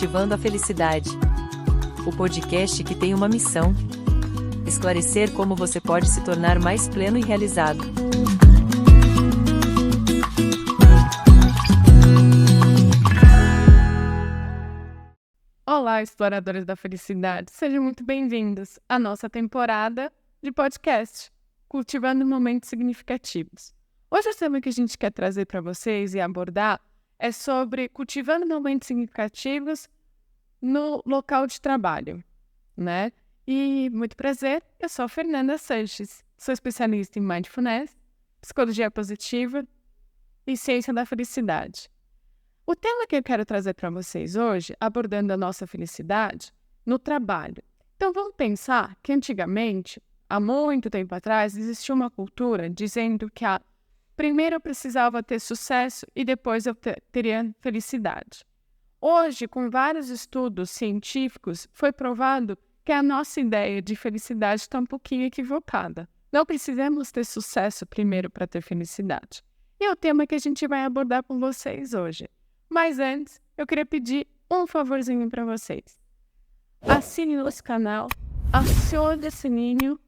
Cultivando a Felicidade. O podcast que tem uma missão: esclarecer como você pode se tornar mais pleno e realizado. Olá, exploradores da felicidade, sejam muito bem-vindos à nossa temporada de podcast, Cultivando Momentos Significativos. Hoje o tema que a gente quer trazer para vocês e abordar é sobre cultivando momentos significativos no local de trabalho, né? E muito prazer, eu sou a Fernanda Sanches, sou especialista em Mindfulness, Psicologia Positiva e Ciência da Felicidade. O tema que eu quero trazer para vocês hoje, abordando a nossa felicidade no trabalho. Então vamos pensar que antigamente, há muito tempo atrás, existia uma cultura dizendo que primeiro eu precisava ter sucesso e depois eu teria felicidade. Hoje, com vários estudos científicos, foi provado que a nossa ideia de felicidade está um pouquinho equivocada. Não precisamos ter sucesso primeiro para ter felicidade. E é o tema que a gente vai abordar com vocês hoje. Mas antes, eu queria pedir um favorzinho para vocês. Assine nosso canal, acione o sininho,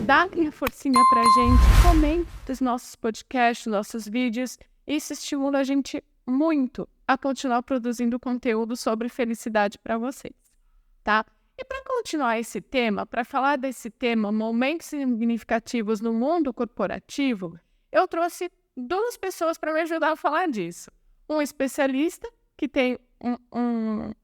dá aquela forcinha pra gente, comente os nossos podcasts, nossos vídeos. Isso estimula a gente muito a continuar produzindo conteúdo sobre felicidade para vocês, tá? E para continuar esse tema, para falar desse tema, momentos significativos no mundo corporativo, eu trouxe duas pessoas para me ajudar a falar disso. Um especialista que tem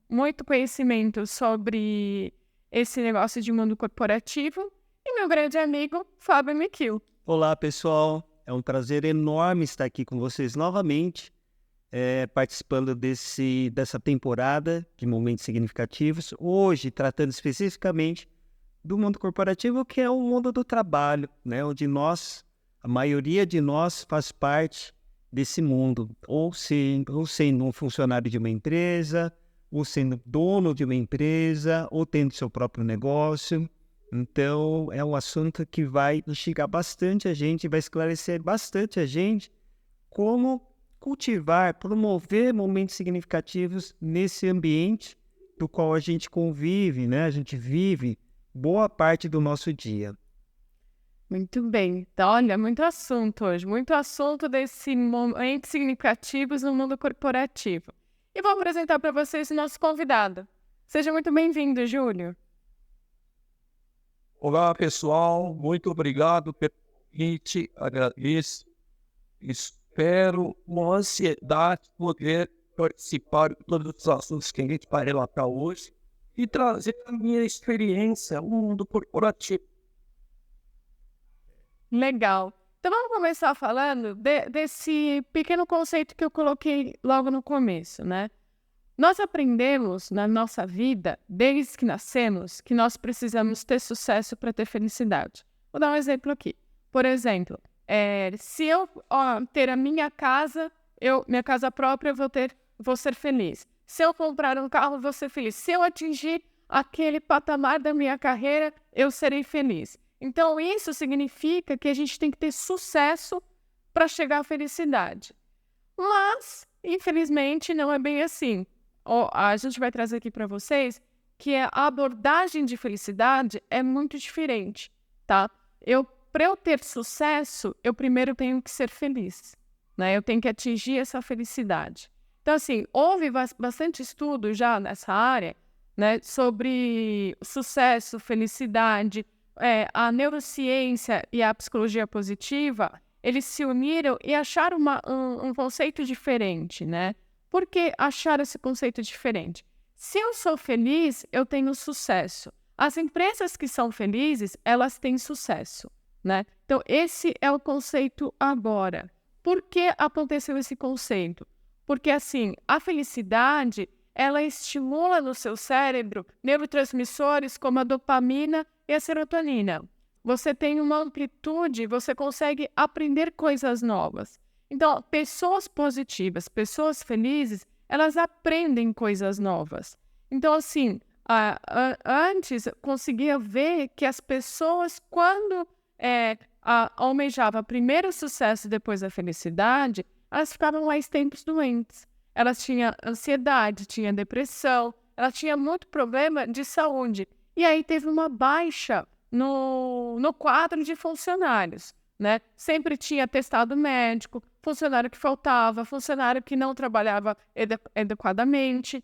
muito conhecimento sobre esse negócio de mundo corporativo e meu grande amigo, Fábio Miquil. Olá, pessoal. É um prazer enorme estar aqui com vocês novamente, participando dessa temporada de Momentos Significativos. Hoje, tratando especificamente do mundo corporativo, que é o mundo do trabalho, né? Onde a maioria de nós faz parte desse mundo, ou sendo um funcionário de uma empresa, ou sendo dono de uma empresa, ou tendo seu próprio negócio. Então, é um assunto que vai instigar bastante a gente, vai esclarecer bastante a gente como cultivar, promover momentos significativos nesse ambiente do qual a gente convive, né? A gente vive boa parte do nosso dia. Muito bem. Então, olha, muito assunto hoje. Muito assunto desses momentos significativos no mundo corporativo. E vou apresentar para vocês o nosso convidado. Seja muito bem-vindo, Júlio. Olá, pessoal. Muito obrigado pelo convite. Agradeço. Espero com ansiedade poder participar de todos os assuntos que a gente vai relatar hoje e trazer a minha experiência no mundo corporativo. Legal. Então vamos começar falando desse pequeno conceito que eu coloquei logo no começo, né? Nós aprendemos na nossa vida, desde que nascemos, que nós precisamos ter sucesso para ter felicidade. Vou dar um exemplo aqui. Por exemplo, se eu ter a minha casa própria, eu vou ser feliz. Se eu comprar um carro, eu vou ser feliz. Se eu atingir aquele patamar da minha carreira, eu serei feliz. Então, isso significa que a gente tem que ter sucesso para chegar à felicidade. Mas, infelizmente, não é bem assim. A gente vai trazer aqui para vocês que a abordagem de felicidade é muito diferente, tá? Para eu ter sucesso, eu primeiro tenho que ser feliz, né? Eu tenho que atingir essa felicidade. Então, assim, houve bastante estudo já nessa área, né, sobre sucesso, felicidade. A neurociência e a psicologia positiva, eles se uniram e acharam um conceito diferente, né? Por que achar esse conceito diferente? Se eu sou feliz, eu tenho sucesso. As empresas que são felizes, elas têm sucesso, né? Então, esse é o conceito agora. Por que aconteceu esse conceito? Porque, assim, a felicidade, ela estimula no seu cérebro neurotransmissores como a dopamina e a serotonina. Você tem uma amplitude, você consegue aprender coisas novas. Então, pessoas positivas, pessoas felizes, elas aprendem coisas novas. Então, assim, antes eu conseguia ver que as pessoas, quando almejavam primeiro o sucesso e depois a felicidade, elas ficavam mais tempos doentes. Elas tinham ansiedade, tinham depressão, ela tinha muito problema de saúde. E aí teve uma baixa no quadro de funcionários, né? Sempre tinha atestado médico, funcionário que faltava, funcionário que não trabalhava adequadamente.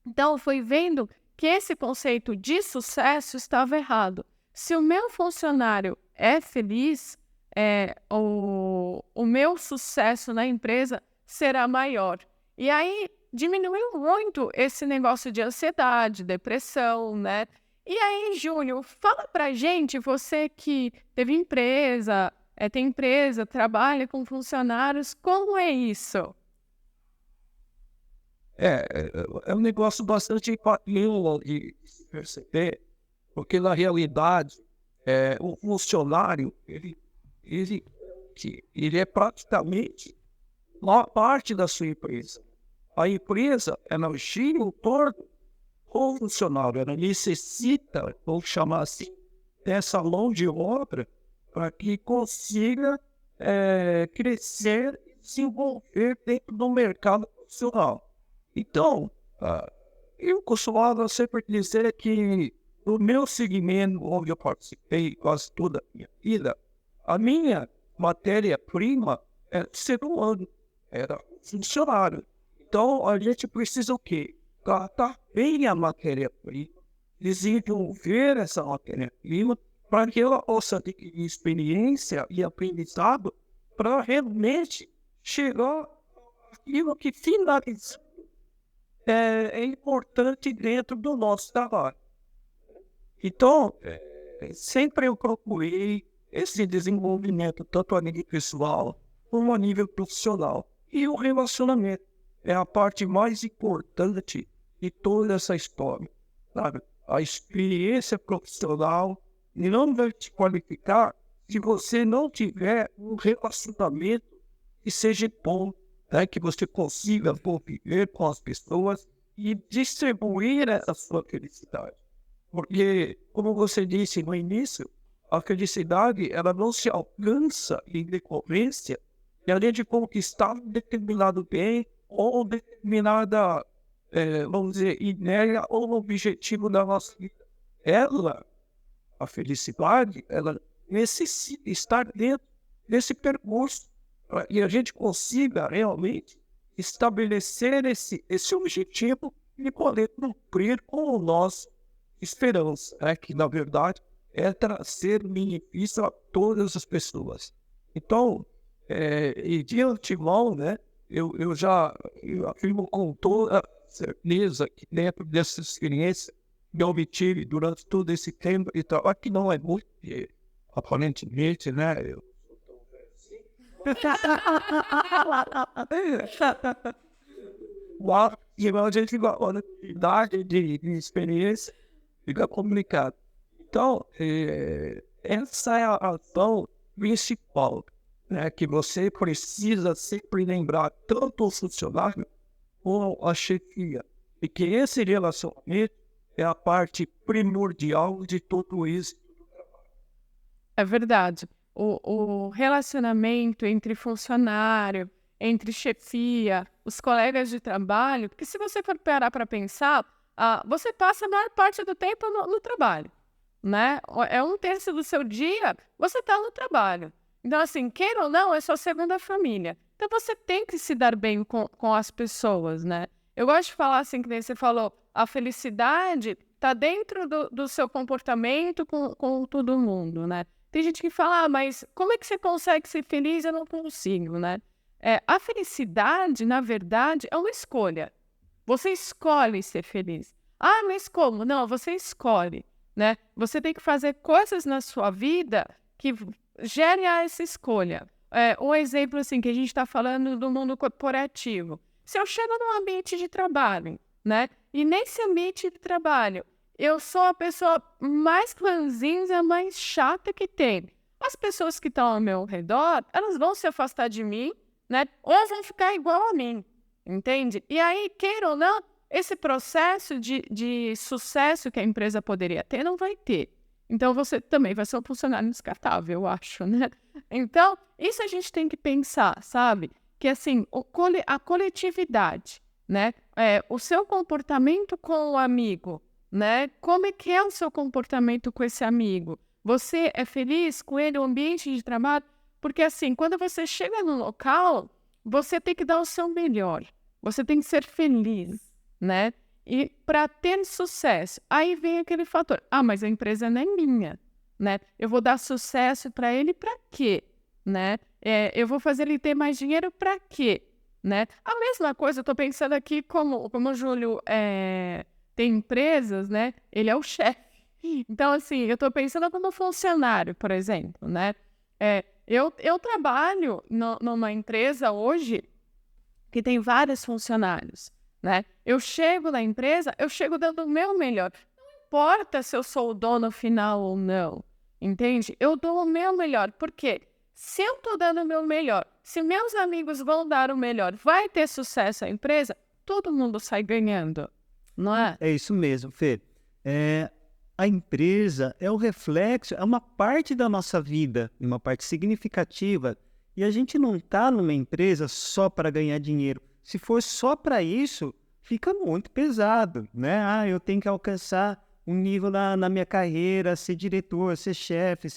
Então, foi vendo que esse conceito de sucesso estava errado. Se o meu funcionário é feliz, o meu sucesso na empresa será maior. E aí diminuiu muito esse negócio de ansiedade, depressão, né? E aí, Júnior, fala pra gente, você que teve empresa, tem empresa, trabalha com funcionários, como é isso? É um negócio bastante impactante de se perceber, porque na realidade o funcionário ele é praticamente uma parte da sua empresa. A empresa, ela gira em torno do funcionário, ela necessita, vamos chamar assim, dessa mão de obra para que consiga crescer e se envolver dentro do mercado profissional. Então, eu costumava sempre dizer que no meu segmento, onde eu participei quase toda a minha vida, a minha matéria-prima era ser humano, era funcionário. Então, a gente precisa o quê? Tratar bem a matéria-prima, desenvolver essa matéria-prima para que ela possa ter experiência e aprendizado para realmente chegar àquilo que finaliza é importante dentro do nosso trabalho. Então, sempre eu procurei esse desenvolvimento tanto a nível pessoal como a nível profissional. E o relacionamento é a parte mais importante de toda essa história, sabe? A experiência profissional não vai te qualificar se você não tiver um relacionamento que seja bom, né? Que você consiga conviver com as pessoas e distribuir essa sua felicidade. Porque, como você disse no início, a felicidade ela não se alcança em decorrência de a gente conquistar um determinado bem ou determinada, vamos dizer, ideia ou objetivo da nossa vida. A felicidade, ela necessita estar dentro desse percurso e a gente consiga realmente estabelecer esse objetivo e poder cumprir com o nosso esperança, que na verdade é trazer benefício a todas as pessoas. Então, e de antemão, né, eu afirmo com toda certeza que dentro dessa experiência que eu obtive durante todo esse tempo de trabalho, que não é muito, aparentemente, né, e a gente fica a idade de experiência fica complicado. Então, essa é a ação principal, né, que você precisa sempre lembrar tanto o funcionário como a chefia, e que esse relacionamento é a parte primordial de todo isso. É verdade. O relacionamento entre funcionário, entre chefia, os colegas de trabalho, porque se você for parar para pensar, você passa a maior parte do tempo no trabalho, né? É 1/3 do seu dia, você está no trabalho. Então, assim, queira ou não, é sua segunda família. Então, você tem que se dar bem com as pessoas, né? Eu gosto de falar assim, que nem você falou, a felicidade está dentro do seu comportamento com todo mundo, né? Tem gente que fala, mas como é que você consegue ser feliz? Eu não consigo, né? A felicidade, na verdade, é uma escolha. Você escolhe ser feliz. Mas como? Não, você escolhe, né? Você tem que fazer coisas na sua vida que gerem essa escolha. Um exemplo, assim, que a gente está falando do mundo corporativo. Se eu chego num ambiente de trabalho, né? E nesse ambiente de trabalho, eu sou a pessoa mais ranzinza, mais chata que tem. As pessoas que estão ao meu redor, elas vão se afastar de mim, né? Ou vão ficar igual a mim, entende? E aí, queira ou não, esse processo de sucesso que a empresa poderia ter, não vai ter. Então, você também vai ser um funcionário descartável, eu acho, né? Então, isso a gente tem que pensar, sabe? Que, assim, a coletividade, né? O seu comportamento com o amigo, né? Como é que é o seu comportamento com esse amigo? Você é feliz com ele, o ambiente de trabalho? Porque assim, quando você chega no local, você tem que dar o seu melhor. Você tem que ser feliz, né? E para ter sucesso, aí vem aquele fator. Mas a empresa não é minha, né? Eu vou dar sucesso para ele para quê? Né? Eu vou fazer ele ter mais dinheiro para quê? Né? A mesma coisa, eu estou pensando aqui como o Júlio tem empresas, né? Ele é o chefe. Então, assim, eu estou pensando como funcionário, por exemplo, né? Eu trabalho numa empresa hoje que tem vários funcionários, né? Eu chego na empresa, eu chego dando o meu melhor. Não importa se eu sou o dono final ou não, entende? Eu dou o meu melhor. Por quê? Se eu estou dando o meu melhor, se meus amigos vão dar o melhor, vai ter sucesso a empresa, todo mundo sai ganhando, não é? É isso mesmo, Fê. A empresa é o reflexo, é uma parte da nossa vida, uma parte significativa. E a gente não está numa empresa só para ganhar dinheiro. Se for só para isso, fica muito pesado, né? Eu tenho que alcançar um nível na minha carreira, ser diretor, ser chefe,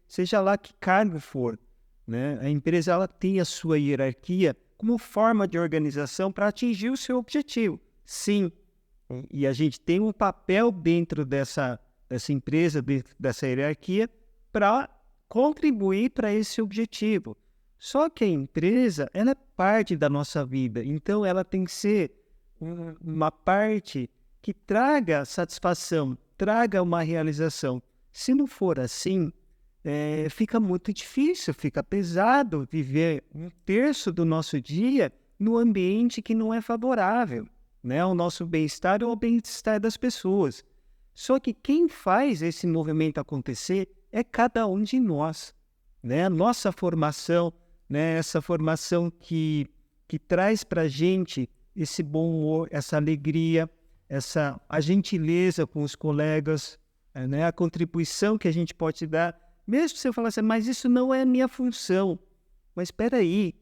seja lá que cargo for, né? A empresa ela tem a sua hierarquia como forma de organização para atingir o seu objetivo. Sim, e a gente tem um papel dentro dessa empresa, dentro dessa hierarquia, para contribuir para esse objetivo. Só que a empresa, ela é parte da nossa vida, então ela tem que ser uma parte que traga satisfação, traga uma realização. Se não for assim, fica muito difícil, fica pesado viver 1/3 do nosso dia no ambiente que não é favorável, né, ao nosso bem-estar ou ao bem-estar das pessoas. Só que quem faz esse movimento acontecer é cada um de nós, né? A nossa formação, né? Essa formação que traz para a gente esse bom humor, essa alegria, a gentileza com os colegas, né? A contribuição que a gente pode dar, mesmo se eu falar assim, mas isso não é minha função. Mas espera aí,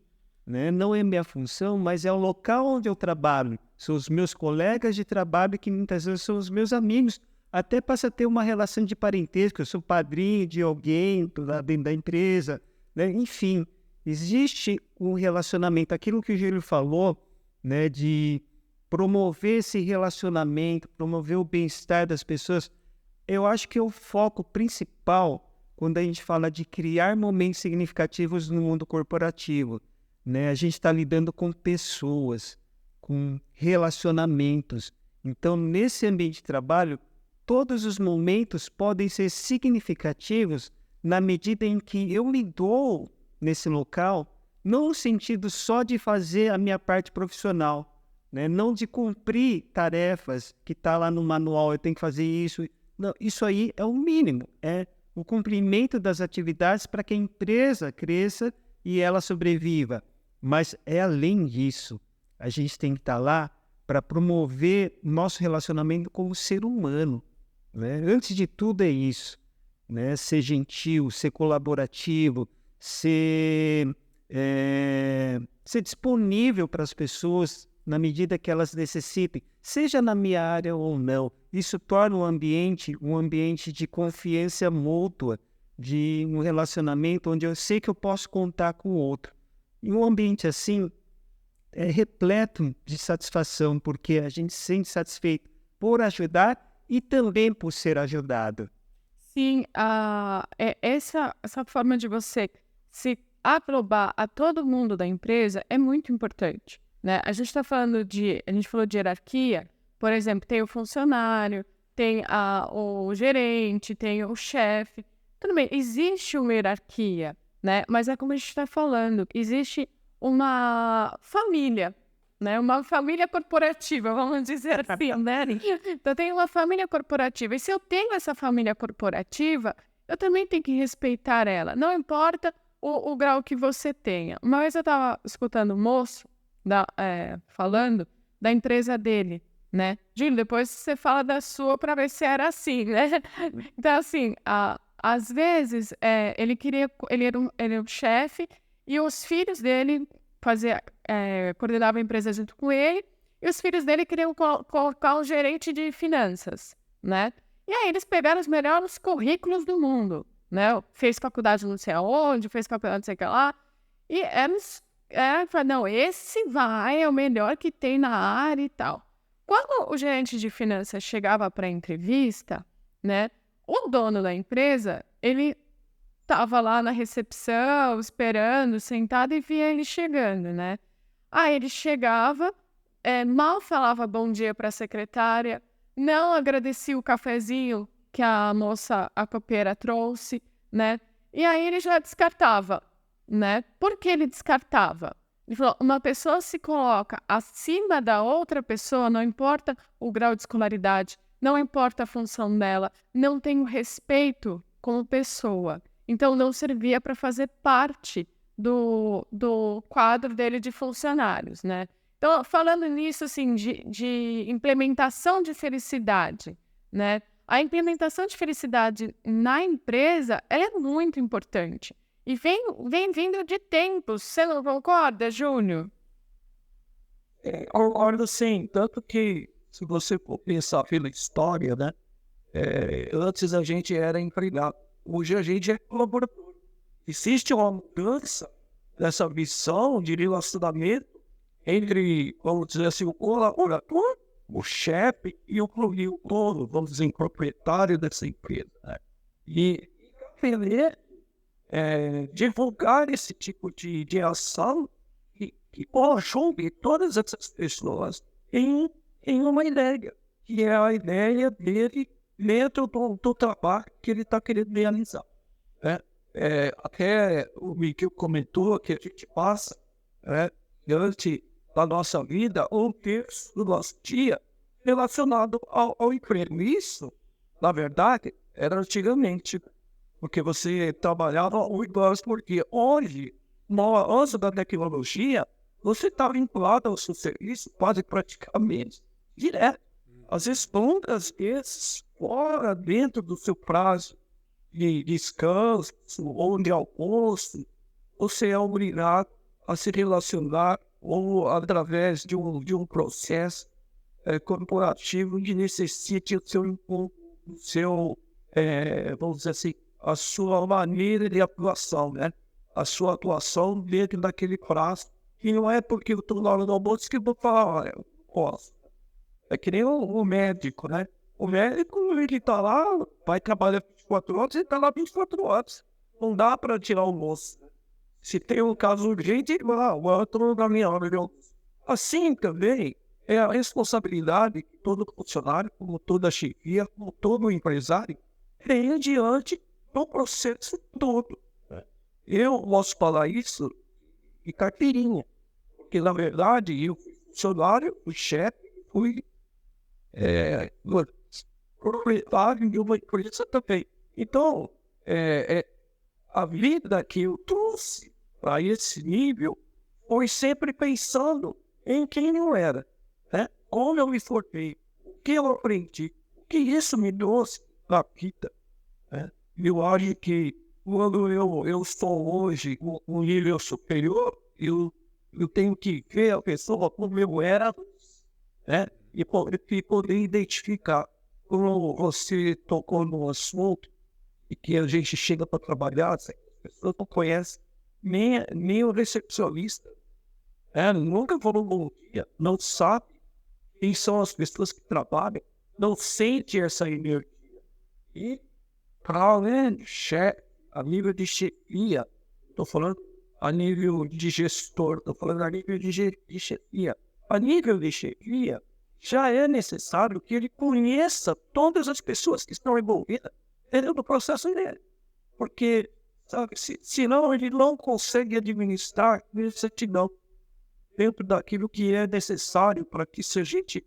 né? Não é minha função, mas é o local onde eu trabalho. São os meus colegas de trabalho que muitas vezes são os meus amigos. Até passa a ter uma relação de parentesco, eu sou padrinho de alguém lá dentro da empresa, né? Enfim, existe um relacionamento, aquilo que o Júlio falou, né, de promover esse relacionamento, promover o bem-estar das pessoas. Eu acho que é o foco principal quando a gente fala de criar momentos significativos no mundo corporativo, né? A gente está lidando com pessoas, com relacionamentos. Então, nesse ambiente de trabalho, todos os momentos podem ser significativos na medida em que eu me dou nesse local, não no sentido só de fazer a minha parte profissional, né? Não de cumprir tarefas que está lá no manual, eu tenho que fazer isso. Não, isso aí é o mínimo, é o cumprimento das atividades para que a empresa cresça e ela sobreviva. Mas é além disso, a gente tem que estar lá para promover nosso relacionamento como ser humano, né? Antes de tudo é isso, né? Ser gentil, ser colaborativo, ser disponível para as pessoas na medida que elas necessitem, seja na minha área ou não. Isso torna um ambiente de confiança mútua, de um relacionamento onde eu sei que eu posso contar com o outro. E um ambiente assim é repleto de satisfação, porque a gente se sente satisfeito por ajudar e também por ser ajudado. Sim, essa forma de você se aprovar a todo mundo da empresa é muito importante, né? A gente falou de hierarquia, por exemplo, tem o funcionário, tem o gerente, tem o chefe. Tudo bem, existe uma hierarquia, né? Mas é como a gente está falando, existe uma família, né? Uma família corporativa, vamos dizer assim, né? Então, tem uma família corporativa. E se eu tenho essa família corporativa, eu também tenho que respeitar ela. Não importa o grau que você tenha. Uma vez eu estava escutando um moço falando da empresa dele, né? Júlio, depois você fala da sua para ver se era assim, né? Então, assim, às vezes, ele era um chefe e os filhos dele coordenavam a empresa junto com ele, e os filhos dele queriam colocar um gerente de finanças, né? E aí eles pegaram os melhores currículos do mundo, né? Fez faculdade não sei aonde, fez faculdade não sei o que lá, e eles falaram, não, esse é o melhor que tem na área e tal. Quando o gerente de finanças chegava para a entrevista, né, o dono da empresa, ele estava lá na recepção, esperando, sentado, e via ele chegando, né? Aí ele chegava, mal falava bom dia para a secretária, não agradecia o cafezinho que a moça, a copeira, trouxe, né? E aí ele já descartava, né? Por que ele descartava? Ele falou, uma pessoa se coloca acima da outra pessoa, não importa o grau de escolaridade, não importa a função dela, não tem o respeito como pessoa. Então, não servia para fazer parte do quadro dele de funcionários, né? Então, falando nisso, assim, de implementação de felicidade, né? A implementação de felicidade na empresa ela é muito importante. E vem vindo de tempos. Você não concorda, Júnior? Concordo sim, tanto que, se você for pensar pela história, né? Antes a gente era empregado, hoje a gente é colaborador. Existe uma mudança dessa visão de relacionamento entre, vamos dizer assim, o colaborador, o chefe e o dono, vamos dizer, o proprietário dessa empresa, né? E aprender divulgar esse tipo de ação que junte todas essas pessoas em uma ideia, que é a ideia dele dentro do trabalho que ele está querendo realizar, né? Até o Miguel comentou que a gente passa, né, diante da nossa vida, 1/3 do nosso dia relacionado ao emprego. Isso, na verdade, era antigamente, porque você trabalhava 8 horas por dia. Hoje, no avanço da tecnologia, você está vinculado ao seu serviço quase praticamente direto. Às vezes, muitas vezes, fora dentro do seu prazo de descanso ou de almoço, você é obrigado a se relacionar ou através de um processo corporativo que necessite o seu vamos dizer assim, a sua maneira de atuação, né? A sua atuação dentro daquele prazo. E não é porque eu estou na hora do almoço que eu vou falar, eu posso. É que nem o médico, né? O médico, ele está lá, vai trabalhar 24 horas, ele está lá 24 horas. Não dá para tirar o almoço. Se tem um caso urgente, ele vai lá, eu estou na minha hora de almoço. Assim também é a responsabilidade que todo funcionário, como toda chefia, como todo empresário, tem diante do processo todo. Eu posso falar isso de carteirinha, porque na verdade eu fui funcionário, fui chefe, fui proprietário de uma empresa também. Então, a vida que eu trouxe para esse nível foi sempre pensando em quem eu era, né? Como eu me formei, o que eu aprendi, o que isso me trouxe na vida, né? Eu acho que quando eu estou hoje um nível superior, eu tenho que ver a pessoa como eu era, né? E poder identificar. Como você tocou no assunto e que a gente chega para trabalhar, as pessoas não conhecem nem o recepcionista, nunca falou bom dia, não sabe quem são as pessoas que trabalham, não sente essa energia. E para além de chefe, a nível de chefia, estou falando a nível de gestor, estou falando a nível de chefia. A nível de chefia, já é necessário que ele conheça todas as pessoas que estão envolvidas dentro do processo dele. Porque, sabe, senão ele não consegue administrar exatidão dentro daquilo que é necessário para que a gente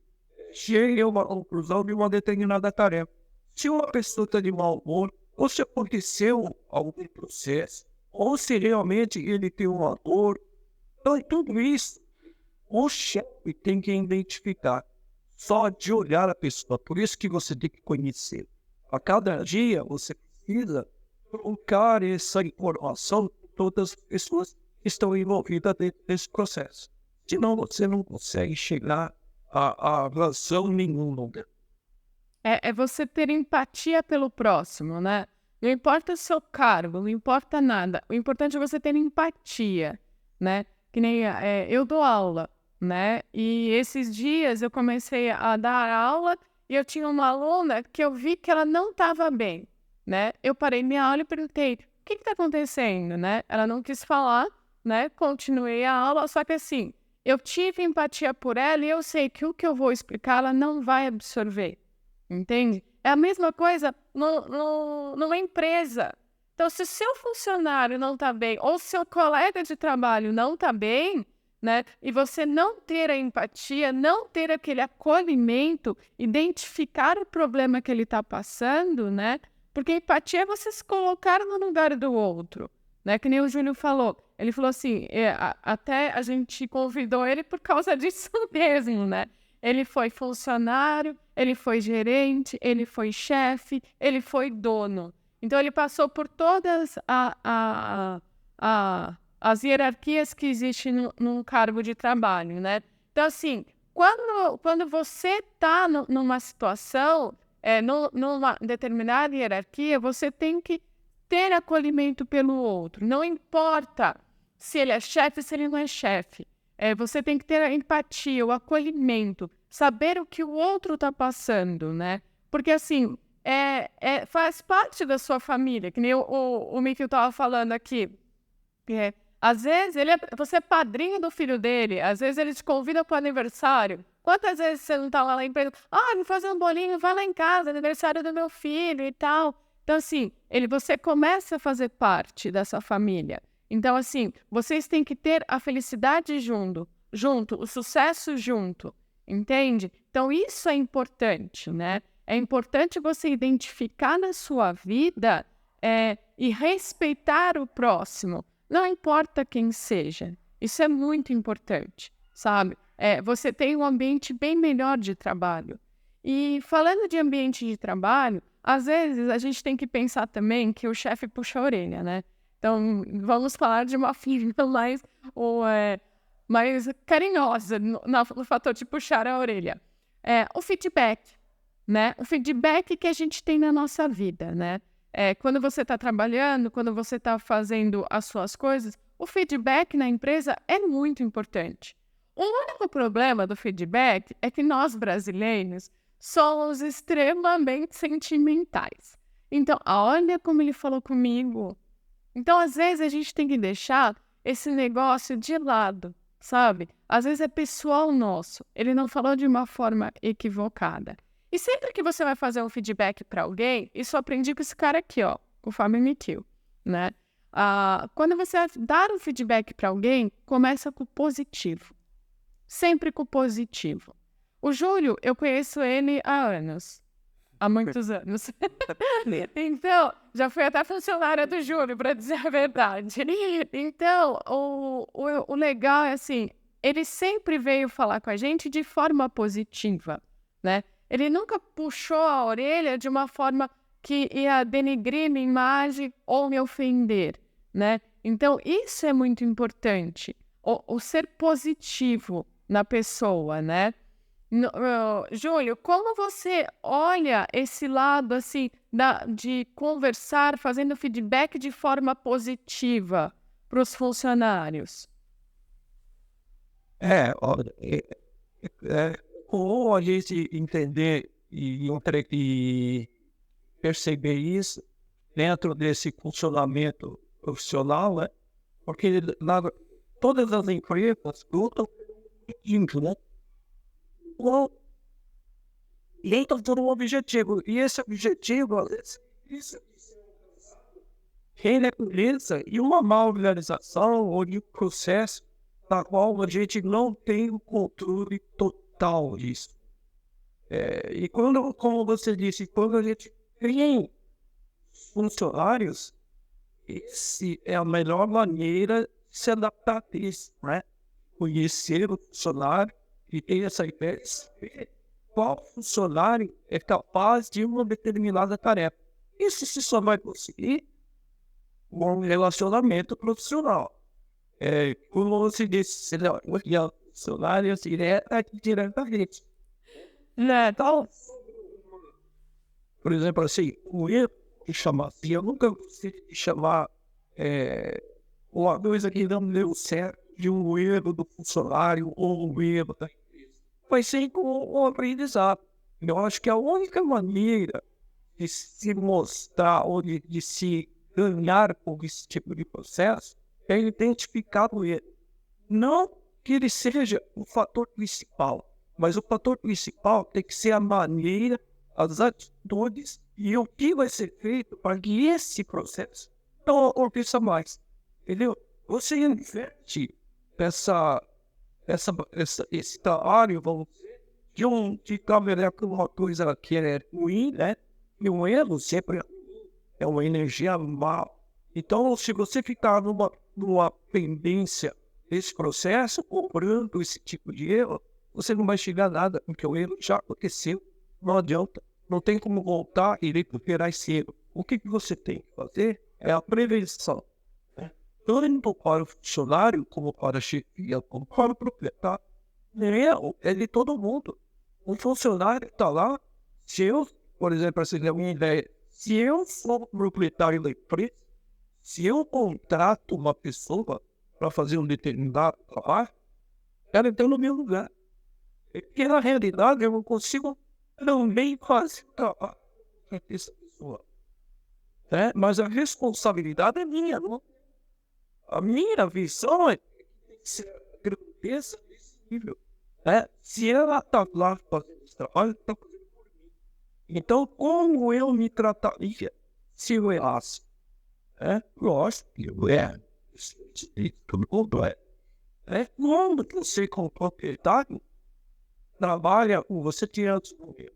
chegue a uma conclusão de uma determinada tarefa. Se uma pessoa está de mau humor, ou se aconteceu algum processo, ou se realmente ele tem uma dor, então tudo isso o chefe tem que identificar. Só de olhar a pessoa, por isso que você tem que conhecer. A cada dia você precisa trocar essa informação com todas as pessoas que estão envolvidas dentro desse processo. Senão você não consegue chegar a razão nenhuma. É você ter empatia pelo próximo, né? Não importa o seu cargo, não importa nada. O importante é você ter empatia, né? Que nem eu dou aula, né? E esses dias eu comecei a dar aula e eu tinha uma aluna que eu vi que ela não estava bem, né? Eu parei minha aula e perguntei, o que está acontecendo, né? Ela não quis falar, né? Continuei a aula, só que assim, eu tive empatia por ela e eu sei que o que eu vou explicar ela não vai absorver. Entende? É a mesma coisa numa empresa. Então, se o seu funcionário não está bem, ou seu colega de trabalho não está bem, né? E você não ter a empatia, não ter aquele acolhimento, identificar o problema que ele está passando, né? Porque empatia é você se colocar no lugar do outro, né? Que nem o Júlio falou. Ele falou assim, até a gente convidou ele por causa disso mesmo, né? Ele foi funcionário, ele foi gerente, ele foi chefe, ele foi dono. Então, ele passou por todas as hierarquias que existem num cargo de trabalho, né? Então, assim, quando você está numa situação, numa determinada hierarquia, você tem que ter acolhimento pelo outro. Não importa se ele é chefe ou se ele não é chefe. Você tem que ter a empatia, o acolhimento, saber o que o outro está passando, né? Porque, assim, faz parte da sua família, que nem o Mikkel estava falando aqui. Às vezes, você é padrinho do filho dele, às vezes ele te convida para o aniversário. Quantas vezes você não está lá na empresa? Vou fazer um bolinho, vai lá em casa, aniversário do meu filho e tal. Então, assim, você começa a fazer parte dessa família. Então, assim, vocês têm que ter a felicidade junto, o sucesso junto, entende? Então, isso é importante, né? É importante você identificar na sua vida e respeitar o próximo, não importa quem seja. Isso é muito importante, sabe? Você tem um ambiente bem melhor de trabalho. E falando de ambiente de trabalho, às vezes a gente tem que pensar também que o chefe puxa a orelha, né? Então, vamos falar de uma forma mais carinhosa no fator de puxar a orelha. O feedback, né? O feedback que a gente tem na nossa vida, né? Quando você está trabalhando, quando você está fazendo as suas coisas, o feedback na empresa é muito importante. O único problema do feedback é que nós, brasileiros, somos extremamente sentimentais. Então, olha como ele falou comigo. Então, às vezes, a gente tem que deixar esse negócio de lado, sabe? Às vezes é pessoal nosso. Ele não falou de uma forma equivocada. E sempre que você vai fazer um feedback para alguém, isso eu aprendi com esse cara aqui, ó, o Fábio Mikkel, né? Quando você dar um feedback para alguém, começa com o positivo. Sempre com o positivo. O Júlio, eu conheço ele há muitos anos. Então, já fui até funcionária do Júlio, para dizer a verdade. Então, o legal é assim, ele sempre veio falar com a gente de forma positiva, né? Ele nunca puxou a orelha de uma forma que ia denegrir minha imagem ou me ofender, né? Então, isso é muito importante, o ser positivo na pessoa, né? Júlio, como você olha esse lado assim de conversar, fazendo feedback de forma positiva para os funcionários? Como a gente entender e perceber isso dentro desse funcionamento profissional, né? Porque todas as empresas lutam né? Lutam por um objetivo, e esse objetivo, realiza e uma má organização ou de processo na qual a gente não tem o controle total disso. E como você disse, quando a gente tem funcionários, essa é a melhor maneira de se adaptar a isso, né? Conhecer o funcionário e ter essa ideia de saber qual funcionário é capaz de uma determinada tarefa. Isso se só vai conseguir com um relacionamento profissional. Como você disse, funcionários direta e diretamente. Né? Então, por exemplo, assim, o erro de chamar assim, eu nunca gostei de chamar uma coisa que não deu certo de um erro do funcionário ou um erro da empresa. Vai ser com um aprendizado. Eu acho que a única maneira de se mostrar ou de se ganhar com esse tipo de processo é identificar o erro. Não que ele seja o fator principal, mas o fator principal tem que ser a maneira, as atitudes e o que vai ser feito para que esse processo não aconteça mais. Entendeu? Você inverte esse trabalho, vamos dizer, de trabalhar com uma coisa que é ruim, né? E um erro sempre é uma energia mal. Então, se você ficar numa pendência desse processo, cobrando esse tipo de erro, você não vai chegar a nada, porque o erro já aconteceu, não adianta, não tem como voltar e recuperar esse erro. O que você tem que fazer é a prevenção, né? Tanto para o funcionário, como para a chefia, como para o proprietário. O erro é de todo mundo. Um funcionário está lá, se eu, por exemplo, para você ter uma ideia, se eu sou proprietário da empresa, se eu contrato uma pessoa para fazer um determinado trabalho, ela está no meu lugar. Porque na realidade eu não consigo também fazer o trabalho dessa pessoa. Né? Mas a responsabilidade é minha. Não? A minha visão é que tem que ser a grandeza desse nível. Né? Se ela está lá fazendo esse trabalho, ela está fazendo por mim. Então, como eu me trataria se eu errasse? Lógico que eu erro. Todo mundo é. Quando você, como proprietário, trabalha com você tirando o erro,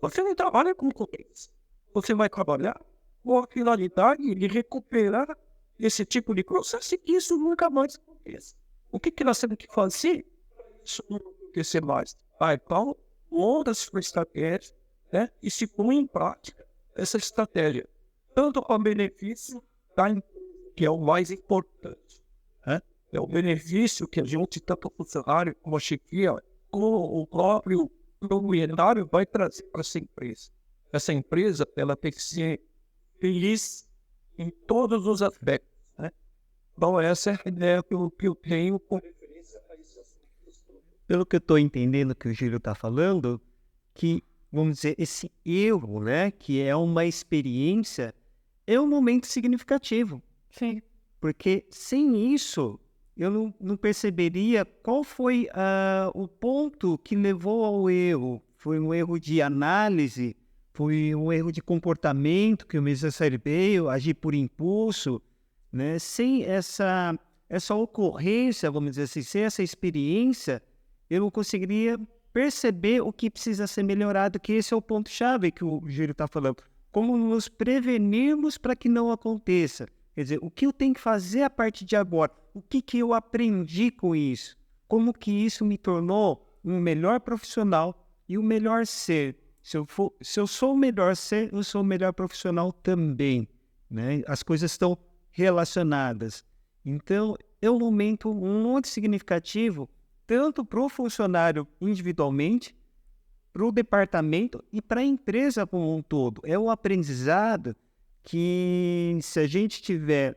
você não trabalha com competência. Você vai trabalhar com a finalidade de recuperar esse tipo de processo e que isso nunca mais aconteça. O que nós temos que fazer para isso não acontecer mais? Então, monta sua estratégia, né, e se põe em prática essa estratégia, tanto para benefício da empresa, que é o mais importante. Né? É o benefício que a gente, tanto o funcionário como a chefia, como o próprio proprietário, vai trazer para essa empresa. Essa empresa, ela tem que ser feliz em todos os aspectos. Né? Então, essa é a ideia que eu tenho com referência a esse assunto. Pelo que eu estou entendendo que o Júlio está falando, que, vamos dizer, esse erro, né, que é uma experiência, é um momento significativo. Sim. Porque sem isso, eu não perceberia qual foi o ponto que levou ao erro. Foi um erro de análise, foi um erro de comportamento que eu me exacerbei, eu agi por impulso, né? Sem essa ocorrência, vamos dizer assim, sem essa experiência, eu não conseguiria perceber o que precisa ser melhorado, que esse é o ponto-chave que o Júlio está falando. Como nos prevenirmos para que não aconteça. Quer dizer, o que eu tenho que fazer a partir de agora? O que eu aprendi com isso? Como que isso me tornou um melhor profissional e um melhor ser? Se eu sou o melhor ser, eu sou o melhor profissional também. Né? As coisas estão relacionadas. Então, é um momento muito significativo, tanto para o funcionário individualmente, para o departamento e para a empresa como um todo. É um aprendizado que, se a gente estiver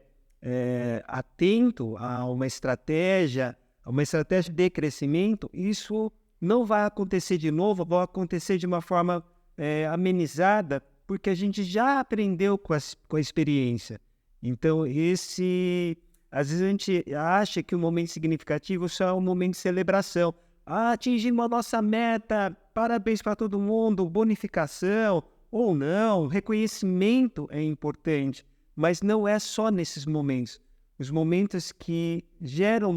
atento a uma estratégia de crescimento, isso não vai acontecer de novo, vai acontecer de uma forma amenizada, porque a gente já aprendeu com a experiência. Então, às vezes a gente acha que o momento significativo só é um momento de celebração. Atingimos a nossa meta, parabéns para todo mundo, bonificação, ou não, reconhecimento é importante, mas não é só nesses momentos. Os momentos que geram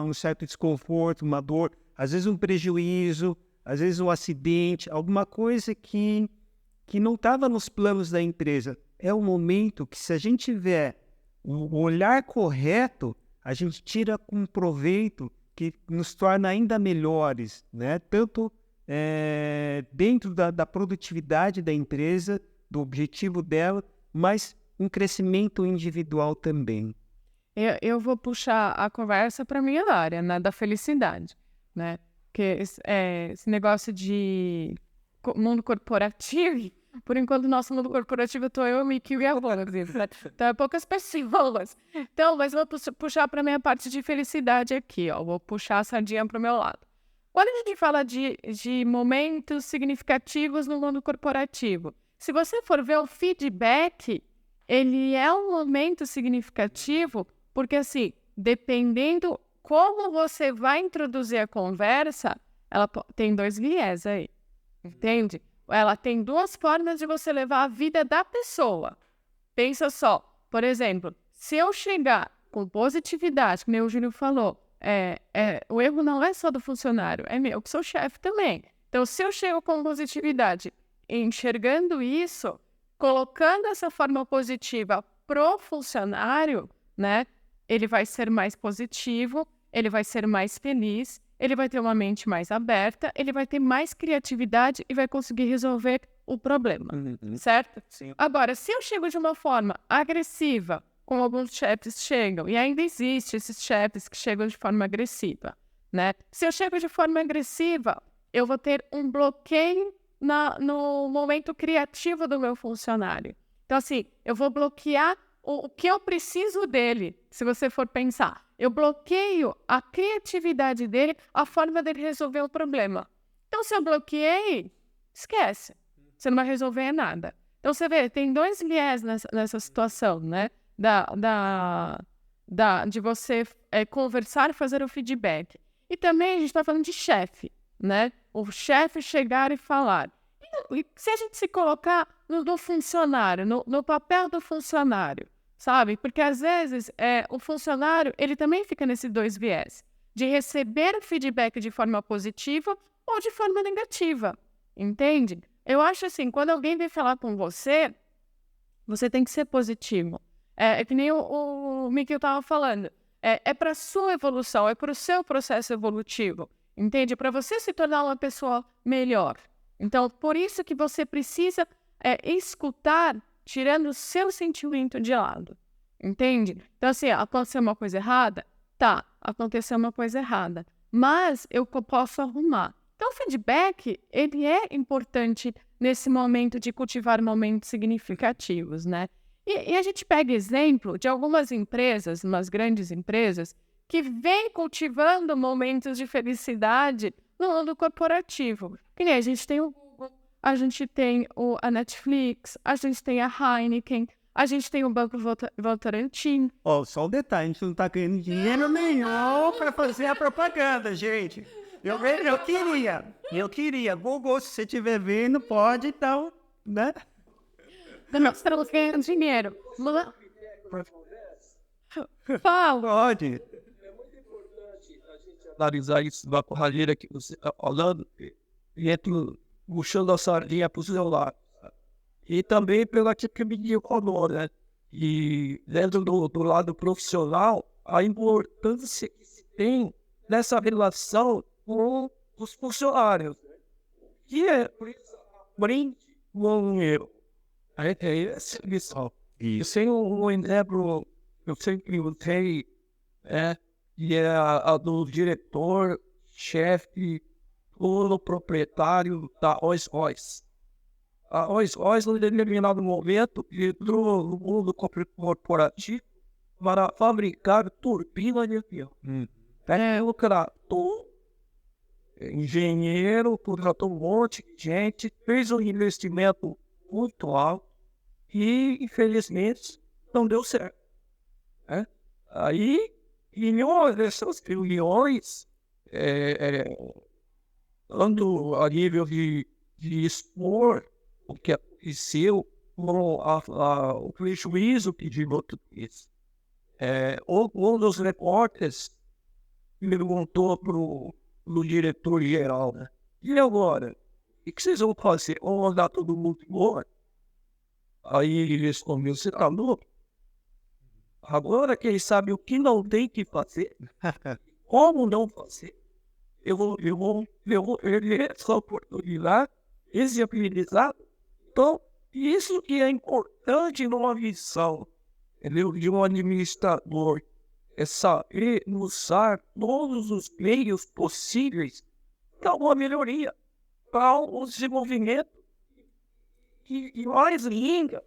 um certo desconforto, uma dor, às vezes um prejuízo, às vezes um acidente, alguma coisa que não estava nos planos da empresa. É um momento que, se a gente tiver o olhar correto, a gente tira um proveito que nos torna ainda melhores, né? Tanto dentro da produtividade da empresa, do objetivo dela, mas um crescimento individual também. Eu vou puxar a conversa para a minha área, né, da felicidade. né? Porque esse negócio de mundo corporativo, por enquanto, o nosso mundo corporativo, eu e o Miki e a Luana, né? Então, é poucas pessoas. Então, mas vou puxar para a minha parte de felicidade aqui, ó. Vou puxar a sardinha para o meu lado. Quando a gente fala de momentos significativos no mundo corporativo, se você for ver o feedback, ele é um momento significativo, porque, assim, dependendo como você vai introduzir a conversa, ela tem 2 viés aí, entende? Ela tem 2 formas de você levar a vida da pessoa. Pensa só, por exemplo, se eu chegar com positividade, como o Júlio falou, o erro não é só do funcionário, é meu, que sou chefe também. Então, se eu chego com positividade, enxergando isso, colocando essa forma positiva pro funcionário, né, ele vai ser mais positivo, ele vai ser mais feliz, ele vai ter uma mente mais aberta, ele vai ter mais criatividade e vai conseguir resolver o problema, certo? Sim. Agora, se eu chego de uma forma agressiva, como alguns chefes chegam, e ainda existem esses chefes que chegam de forma agressiva, né? Se eu chego de forma agressiva, eu vou ter um bloqueio no momento criativo do meu funcionário. Então, assim, eu vou bloquear o que eu preciso dele, se você for pensar. Eu bloqueio a criatividade dele, a forma dele resolver o problema. Então, se eu bloqueei, esquece. Você não vai resolver nada. Então, você vê, tem 2 viés nessa situação, né? De você conversar e fazer o feedback. E também a gente está falando de chefe, né? O chefe chegar e falar. E se a gente se colocar no funcionário, no papel do funcionário, sabe? Porque às vezes o funcionário, ele também fica nesses 2 viés, de receber o feedback de forma positiva ou de forma negativa, entende? Eu acho assim, quando alguém vem falar com você, você tem que ser positivo. É que nem o Miki estava falando, é para a sua evolução, é para o seu processo evolutivo, entende? Para você se tornar uma pessoa melhor. Então, por isso que você precisa escutar, tirando o seu sentimento de lado, entende? Então, assim, aconteceu uma coisa errada? Tá, aconteceu uma coisa errada, mas eu posso arrumar. Então, o feedback, ele é importante nesse momento de cultivar momentos significativos, né? E a gente pega exemplo de algumas empresas, umas grandes empresas, que vêm cultivando momentos de felicidade no mundo corporativo. Que nem a gente tem o Google, a gente tem a Netflix, a gente tem a Heineken, a gente tem o Banco Votorantim. Ó, só um detalhe, a gente não tá ganhando dinheiro nenhum para fazer a propaganda, gente. Eu queria. Google, se você estiver vendo, pode, então, né? Nós estamos ganhando dinheiro. Fala. Pode. É muito importante a gente analisar isso da porralheira que você está falando, puxando a sardinha para o seu lado. E também pela que o Miguel falou, né? E dentro do lado profissional, a importância que se tem nessa relação com os funcionários. Que é, por isso, aprende com o erro. É essa lição. Eu sei um exemplo, eu sempre usei, que é a do diretor, chefe, dono, proprietário da Rolls-Royce. A Rolls-Royce, em determinado momento, entrou no mundo corporativo para fabricar turbina de avião. O tratou, engenheiro, contratou um monte de gente, fez um investimento muito alto e, infelizmente, não deu certo. Aí, milhões dessas trilhões, tanto a nível de expor o que aconteceu com o prejuízo que de outro fez. Um dos repórteres perguntou para o diretor-geral, né? E agora? O que vocês vão fazer? Vão mandar todo mundo embora? Aí ele respondeu, você tá louco? Agora que ele sabe o que não tem que fazer, como não fazer, eu vou perder essa oportunidade, esse aprendizado. Então, isso que é importante numa missão, entendeu? De um administrador, é saber usar todos os meios possíveis para uma melhoria, para um desenvolvimento e mais linda,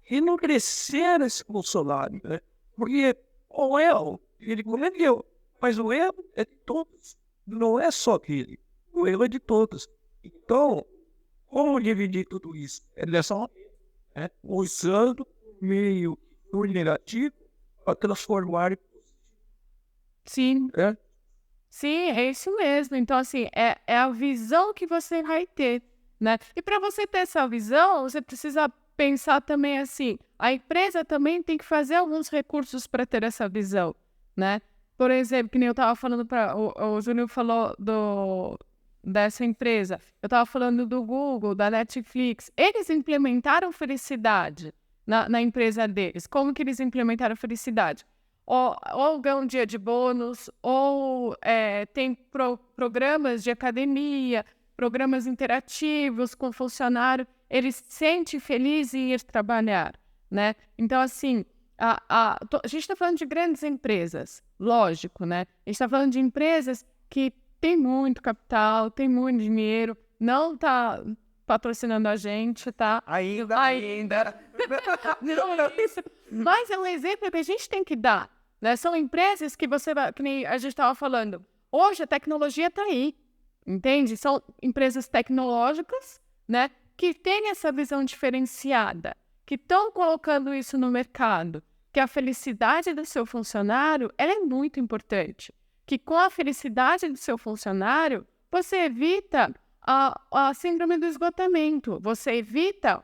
e não crescer esse funcionário, né? Porque o erro, ele cometeu, mas o erro é de todos, não é só dele, o erro é de todos. Então, como dividir tudo isso? É dessa maneira, né? Usando o meio negativo para transformar em Sim, positivo, né? sim, é isso mesmo. Então, assim, é a visão que você vai ter, né? E para você ter essa visão, você precisa pensar também assim, a empresa também tem que fazer alguns recursos para ter essa visão, né? Por exemplo, que nem eu estava falando para o Júnior falou dessa empresa. Eu estava falando do Google, da Netflix. Eles implementaram felicidade na empresa deles. Como que eles implementaram felicidade? Ou ganham um dia de bônus, ou tem programas de academia, programas interativos com o funcionário. Eles se sentem felizes em ir trabalhar, né? Então, assim, a gente está falando de grandes empresas, lógico, né? A gente está falando de empresas que têm muito capital, têm muito dinheiro, não está patrocinando a gente, tá? Ainda. Não é isso. Mas é um exemplo que a gente tem que dar, né? São empresas que que nem a gente estava falando. Hoje a tecnologia está aí, entende? São empresas tecnológicas, né? Que têm essa visão diferenciada, que estão colocando isso no mercado, que a felicidade do seu funcionário ela é muito importante. Que com a felicidade do seu funcionário, você evita a síndrome do esgotamento, você evita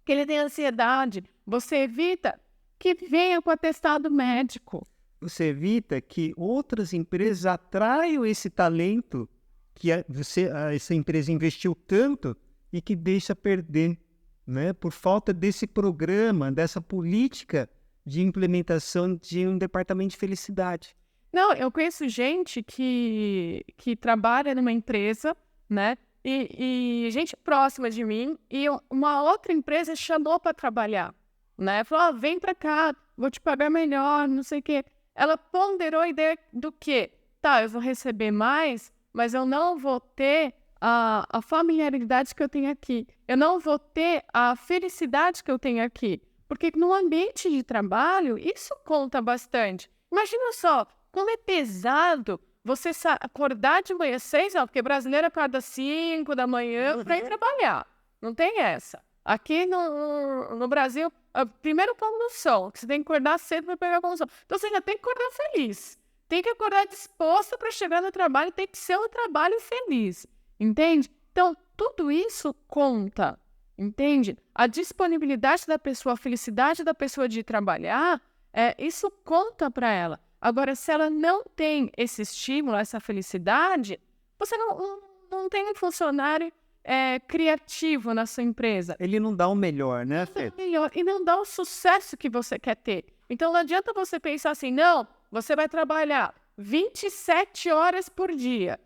que ele tenha ansiedade, você evita que venha com atestado médico. Você evita que outras empresas atraiam esse talento que essa empresa investiu tanto e que deixa perder, né? Por falta desse programa, dessa política de implementação de um departamento de felicidade. Não, eu conheço gente que trabalha numa empresa, né? E gente próxima de mim, e uma outra empresa chamou para trabalhar, né? Falou, vem para cá, vou te pagar melhor, não sei o quê. Ela ponderou a ideia do quê? Tá, eu vou receber mais, mas eu não vou ter a familiaridade que eu tenho aqui. Eu não vou ter a felicidade que eu tenho aqui. Porque no ambiente de trabalho, isso conta bastante. Imagina só, como é pesado você acordar de manhã 6 horas, porque brasileiro acorda 5 da manhã para ir trabalhar. Não tem essa. Aqui no Brasil, primeiro pão no sol, que você tem que acordar cedo para pegar pão no sol. Então você já tem que acordar feliz. Tem que acordar disposto para chegar no trabalho, tem que ser um trabalho feliz. Entende? Então, tudo isso conta. Entende? A disponibilidade da pessoa, a felicidade da pessoa de trabalhar, isso conta para ela. Agora, se ela não tem esse estímulo, essa felicidade, você não tem um funcionário criativo na sua empresa. Ele não dá o melhor, né, Fê? Melhor, e não dá o sucesso que você quer ter. Então, não adianta você pensar assim, não, você vai trabalhar 27 horas por dia.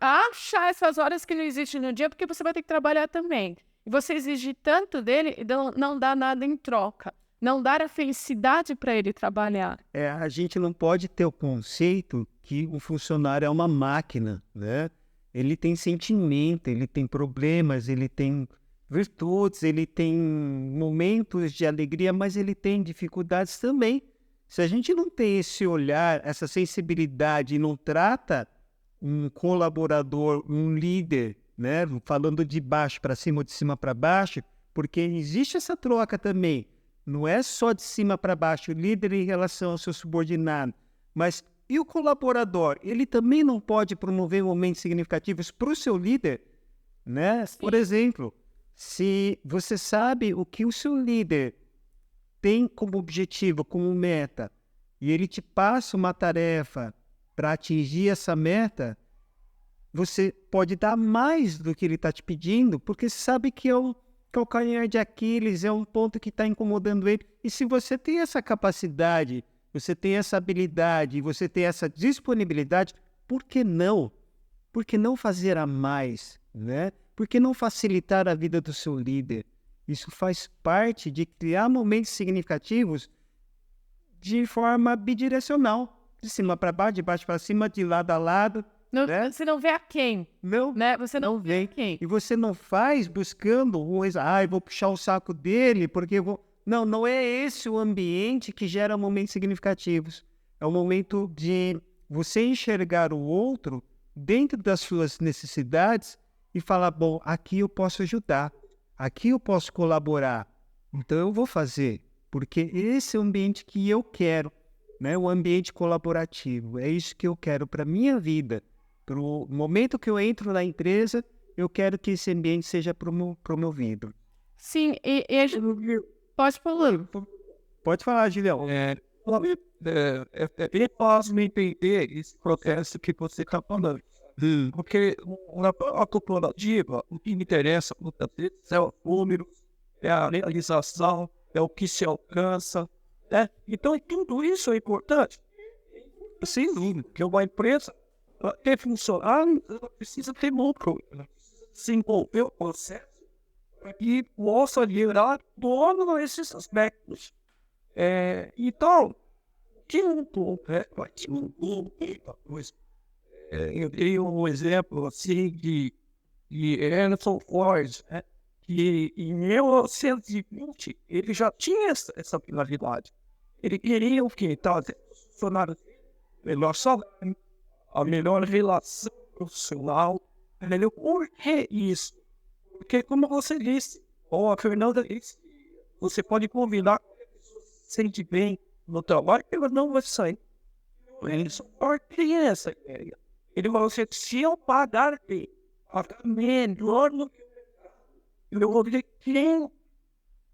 Achar essas horas que não existem no dia, porque você vai ter que trabalhar também. E você exigir tanto dele e não dá nada em troca. Não dar a felicidade para ele trabalhar. A gente não pode ter o conceito que o funcionário é uma máquina, né? Ele tem sentimento, ele tem problemas, ele tem virtudes, ele tem momentos de alegria, mas ele tem dificuldades também. Se a gente não tem esse olhar, essa sensibilidade e não trata um colaborador, um líder, né? Falando de baixo para cima ou de cima para baixo, porque existe essa troca também. Não é só de cima para baixo, o líder em relação ao seu subordinado, mas e o colaborador? Ele também não pode promover momentos significativos para o seu líder, né? Sim. Por exemplo, se você sabe o que o seu líder tem como objetivo, como meta, e ele te passa uma tarefa para atingir essa meta, você pode dar mais do que ele está te pedindo, porque sabe que é o calcanhar de Aquiles, é um ponto que está incomodando ele. E se você tem essa capacidade, você tem essa habilidade, você tem essa disponibilidade, por que não? Por que não fazer a mais, né? Por que não facilitar a vida do seu líder? Isso faz parte de criar momentos significativos de forma bidirecional, de cima para baixo, de baixo para cima, de lado a lado. Não, né? você não vê a quem, Não, né? Você não vê vem. a quem. E você não faz buscando eu vou puxar o saco dele, porque eu vou... Não, não é esse o ambiente que gera momentos significativos. É o momento de você enxergar o outro dentro das suas necessidades e falar, bom, aqui eu posso ajudar, aqui eu posso colaborar, então eu vou fazer, porque esse é o ambiente que eu quero, né? O ambiente colaborativo, é isso que eu quero para a minha vida. Para o momento que eu entro na empresa, eu quero que esse ambiente seja promovido. Sim, e a gente... Pode falar. Pode falar, Julião. É bem fácil entender esse processo que você está falando. Porque na corporativa, o que me interessa muitas vezes é o número, é a realização, é o que se alcança. Né? Então, tudo isso é importante. Sem dúvida, porque uma empresa, para ter funcionário, ela precisa ter lucro, ela precisa desenvolver o processo para que possa gerar todos esses aspectos. Então, eu dei um exemplo assim de Henry Ford, né? Que em 1920 ele já tinha essa finalidade. Ele queria o quê? Trazer os funcionários melhor salário, a melhor relação profissional. Entendeu? Por que isso? Porque, como você disse, ou a Fernanda disse, você pode convidar qualquer pessoa que se sente bem no trabalho, ela não vai sair. Ele só tem essa ideia. Ele vai dizer, se eu pagar bem, pagar melhor do que o mercado, eu vou ver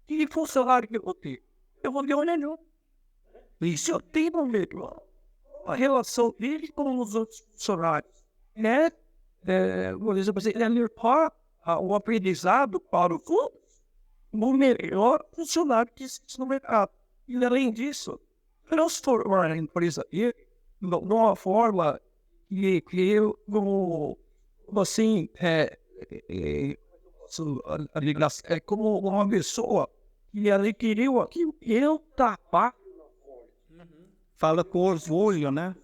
que funcionário que eu vou ter. Eu vou ver o melhor. E se eu tenho o melhor, a relação dele com os outros funcionários, né? Por exemplo, ele levar o aprendizado para os outros, o melhor funcionário que existe no mercado. E, além disso, transformar a empresa dele numa forma que eu, assim, como uma pessoa que adquiriu aquilo que eu estava. Fala com orgulho, né?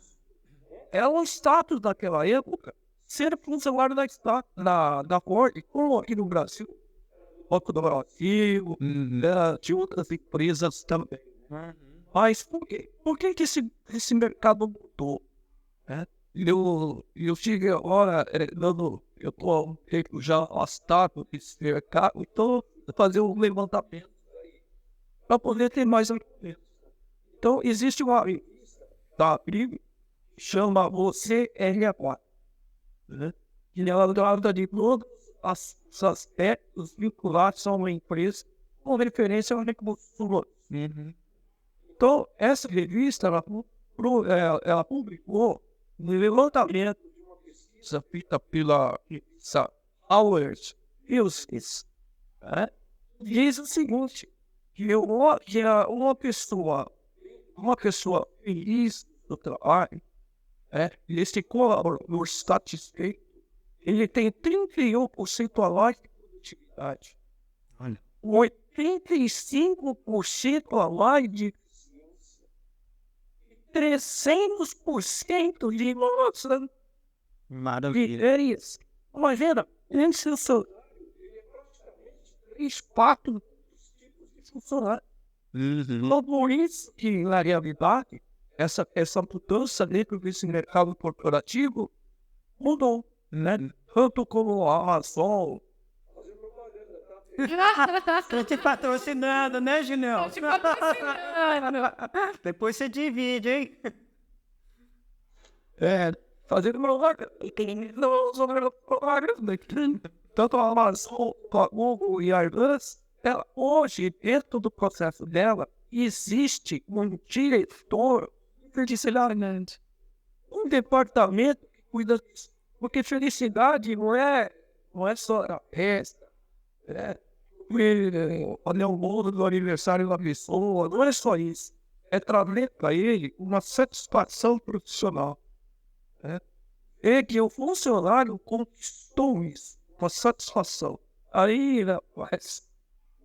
É o status daquela época, ser funcionário da Ford, como aqui no Brasil, Banco do Brasil, de outras empresas também. Mas por quê? Por que esse mercado mudou? Né? Eu cheguei agora, eu estou um tempo já afastado desse mercado, então fazer um levantamento para poder ter mais argumentos. Então, existe uma revista da Abril, chama Você R4, né? E ela trata de todos os aspectos vinculados a uma empresa com referência ao recursos humanos. Então, essa revista, ela publicou um levantamento de uma pesquisa feita pela revista Howard Hughes, né? Diz o seguinte, que uma pessoa feliz no trabalho, esse colaborador satisfeito, ele tem 31% a mais de produtividade. Olha. 85% a mais de 300% de inovação. Maravilha. É isso. Imagina, esse salário é praticamente 3-4 dos tipos de funcionário. Então, por isso que, na realidade, essa mudança dentro desse mercado corporativo mudou, né? Tanto como a Amazon. Tô te patrocinando, né, Julião? Depois você divide, hein? Fazendo propaganda. Tanto a Amazon, a Google e a Airbus, hoje, dentro do processo dela, existe um diretor interdisciplinar, um departamento que cuida disso. Porque felicidade não é só a festa, olhar o mundo do aniversário da pessoa, não é só isso. É trazer para ele uma satisfação profissional. É que o funcionário conquistou isso, uma satisfação. Aí, rapaz,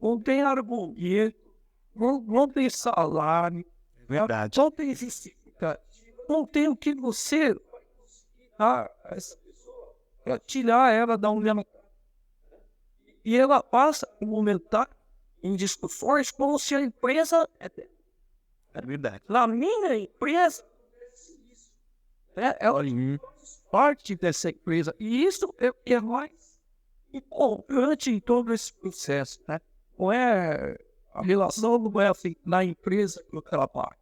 não tem argumento, não tem salário, Verdade. Só tem justificativa. Não tem o que você dar a essa pessoa para tirar ela da onde ela está. E ela passa a argumentar em discussões como se a empresa É verdade. na minha empresa ela faz parte dessa empresa. E isso é o que é mais importante em todo esse processo, né? Não é a relação não é assim na empresa que eu trabalho.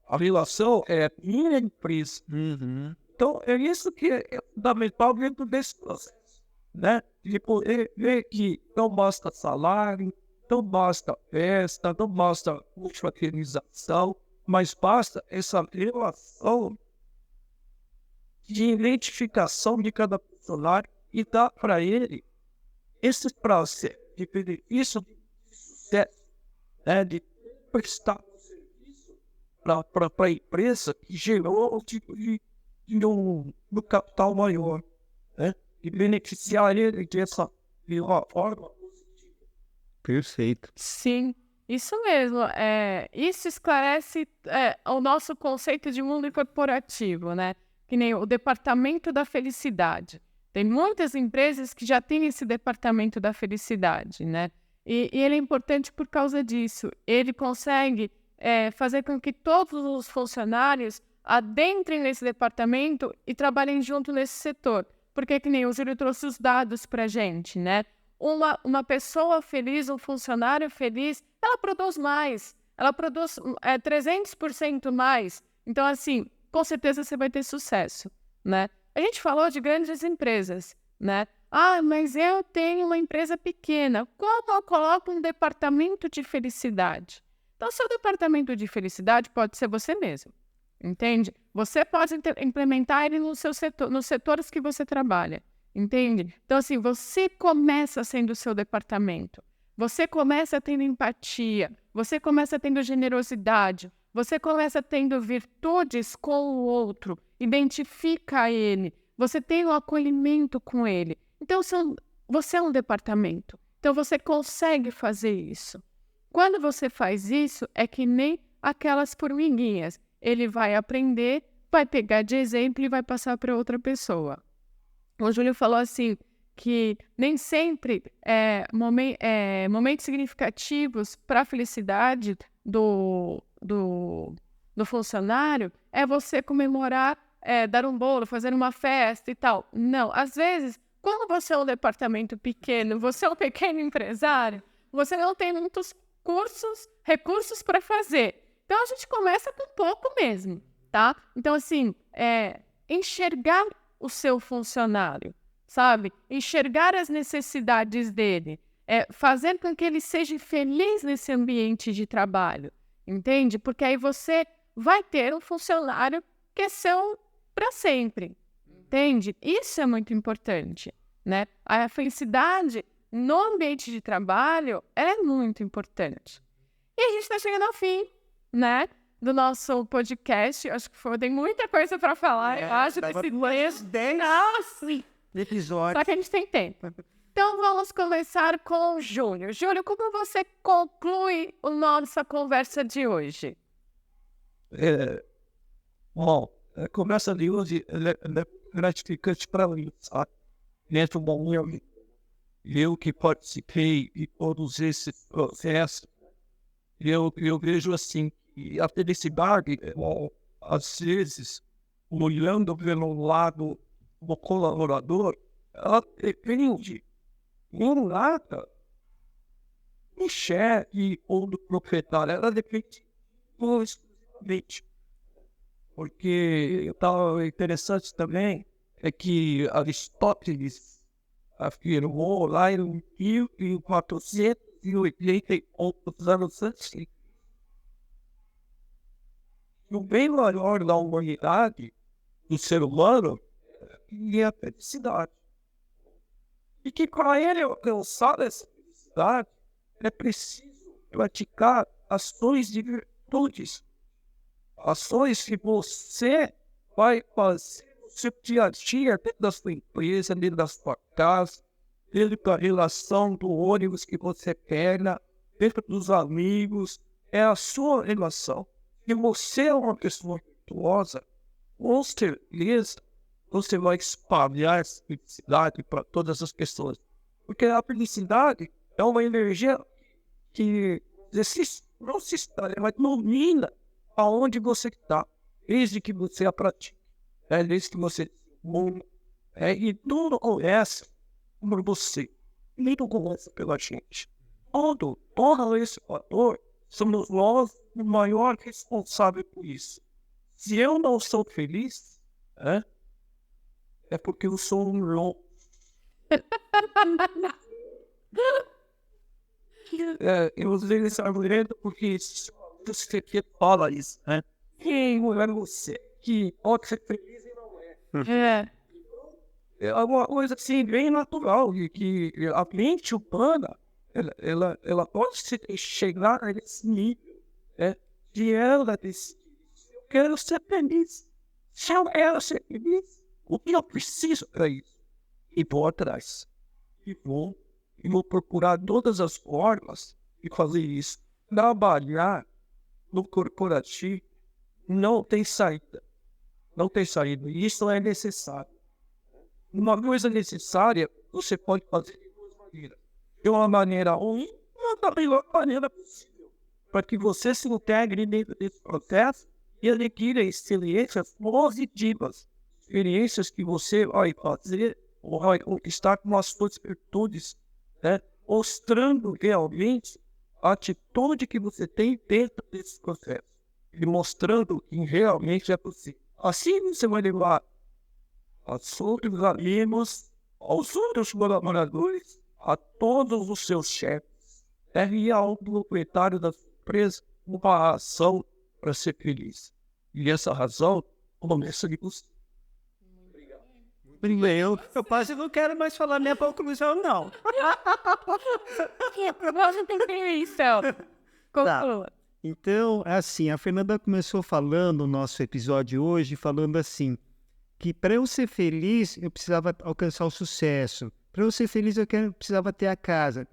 A relação é minha empresa. Uhum. Então, é isso que é fundamental dentro desse processo, né? De poder ver que não basta salário, não basta festa, não basta confraternização, mas basta essa relação de identificação de cada funcionário e dar para ele esse processo de benefício de sucesso, né? De prestar serviço para a empresa que gerou um tipo de um capital maior, né? E beneficiar ele de uma forma positiva. Perfeito. Sim, isso mesmo. Isso esclarece o nosso conceito de mundo corporativo, né? Que nem o departamento da felicidade. Tem muitas empresas que já têm esse departamento da felicidade, né? E ele é importante por causa disso. Ele consegue fazer com que todos os funcionários adentrem nesse departamento e trabalhem junto nesse setor. Porque, que nem o Júlio trouxe os dados para a gente, né? Uma pessoa feliz, um funcionário feliz, ela produz mais. Ela produz 300% mais. Então, assim, com certeza você vai ter sucesso, né? A gente falou de grandes empresas, né? Ah, mas eu tenho uma empresa pequena. Como eu coloco um departamento de felicidade? Então, seu departamento de felicidade pode ser você mesmo, entende? Você pode implementar ele no seu setor, nos setores que você trabalha, entende? Então, assim, você começa sendo o seu departamento. Você começa tendo empatia, você começa tendo generosidade, você começa tendo virtudes com o outro, identifica ele, você tem um acolhimento com ele. Então, você é um departamento, então você consegue fazer isso. Quando você faz isso, é que nem aquelas formiguinhas. Ele vai aprender, vai pegar de exemplo e vai passar para outra pessoa. O Júlio falou assim, que nem sempre momentos significativos para a felicidade do funcionário é você comemorar, dar um bolo, fazer uma festa e tal. Não, às vezes, quando você é um departamento pequeno, você é um pequeno empresário, você não tem muitos recursos para fazer. Então, a gente começa com pouco mesmo, tá? Então, assim, enxergar o seu funcionário, sabe? Enxergar as necessidades dele, fazer com que ele seja feliz nesse ambiente de trabalho, entende? Porque aí você vai ter um funcionário que é seu para sempre, entende? Isso é muito importante, né? A felicidade no ambiente de trabalho é muito importante. E a gente está chegando ao fim, né, do nosso podcast. Acho que tem muita coisa para falar, eu acho, desse mês. 10 episódios. Só que a gente tem tempo. Então, vamos começar com o Júlio. Júlio, como você conclui a nossa conversa de hoje? Bom, a conversa de hoje é gratificante para mim, sabe? Dentro da minha vida. Eu que participei de todos esses processos, eu vejo assim, que a felicidade, às vezes, olhando pelo lado do colaborador, ela depende em nada do chefe ou do proprietário, ela depende exclusivamente. Porque interessante também é que Aristóteles afirmou lá em 1480 e poucos anos antes que o bem maior da humanidade, do ser humano, é a felicidade. E que para ele alcançar essa felicidade é preciso praticar ações de virtudes, ações que você vai fazer no seu dia a dia, dentro da sua empresa, dentro da sua casa, dentro da relação do ônibus que você pega, dentro dos amigos, é a sua relação. Se você é uma pessoa virtuosa, com certeza você vai espalhar essa felicidade para todas as pessoas. Porque a felicidade é uma energia que não se espalha, mas domina aonde você está, desde que você a pratique, desde que você e tudo começa por você, tudo começa pela gente. Todo esse fator, somos nós o maior responsável por isso. Se eu não sou feliz, é porque eu sou um louco. Eu usei esse argumento porque você fala isso, né? Quem não é você? Que pode ser feliz e não é. É uma coisa assim, bem natural, que a mente humana, ela pode chegar a esse nível, de ela decidir, eu quero ser feliz. Se eu quero ser feliz, o que eu preciso para isso? E vou atrás. E vou procurar todas as formas de fazer isso. Trabalhar no corporativo não tem saída. Não tem saída. E isso é necessário. Uma coisa necessária, você pode fazer de duas maneiras. De uma maneira ruim, ou da melhor maneira possível. Para que você se integre dentro desse processo e adquira experiências positivas. Experiências que você vai fazer, ou vai conquistar com as suas virtudes, mostrando realmente a atitude que você tem dentro desse processo. E mostrando que realmente é possível. Assim você vai levar aos outros amigos, aos outros colaboradores, a todos os seus chefes, e ao proprietário da sua empresa, uma razão para ser feliz. E essa razão começa de você. Eu quase não quero mais falar minha conclusão, não. Você tem que isso. Conclua. Então, assim, a Fernanda começou falando no nosso episódio hoje, falando assim, que para eu ser feliz, eu precisava alcançar o sucesso. Para eu ser feliz, eu precisava ter a casa.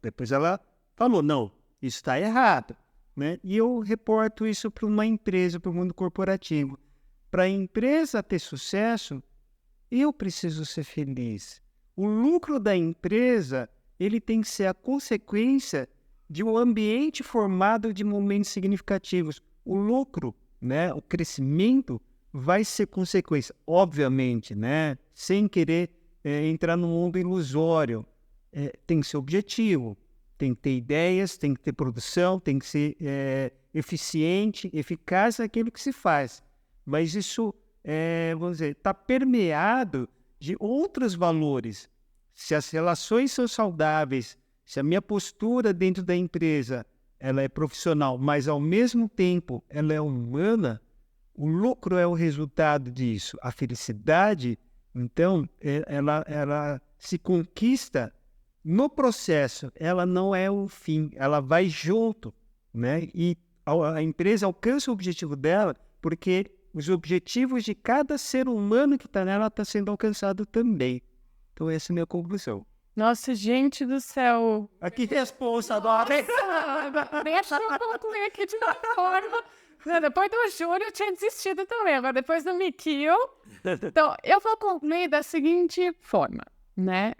Depois ela falou, não, isso está errado. Né? E eu reporto isso para uma empresa, para o mundo corporativo. Para a empresa ter sucesso, eu preciso ser feliz. O lucro da empresa, ele tem que ser a consequência de um ambiente formado de momentos significativos. O lucro, né, o crescimento, vai ser consequência, obviamente, né, sem querer entrar no mundo ilusório. Tem que ser objetivo, tem que ter ideias, tem que ter produção, tem que ser eficiente, eficaz naquilo que se faz. Mas isso, vamos dizer, está permeado de outros valores. Se as relações são saudáveis, se a minha postura dentro da empresa ela é profissional, mas ao mesmo tempo ela é humana, o lucro é o resultado disso. A felicidade, então, ela se conquista no processo, ela não é o fim, ela vai junto, né? E a empresa alcança o objetivo dela porque os objetivos de cada ser humano que está nela está sendo alcançado também. Então, essa é a minha conclusão. Nossa, gente do céu. Aqui resposta agora. Deixa eu concluir aqui de uma forma. Não, depois do Júlio eu tinha desistido também. Agora, depois do Mikio. Então, eu vou concluir da seguinte forma, né?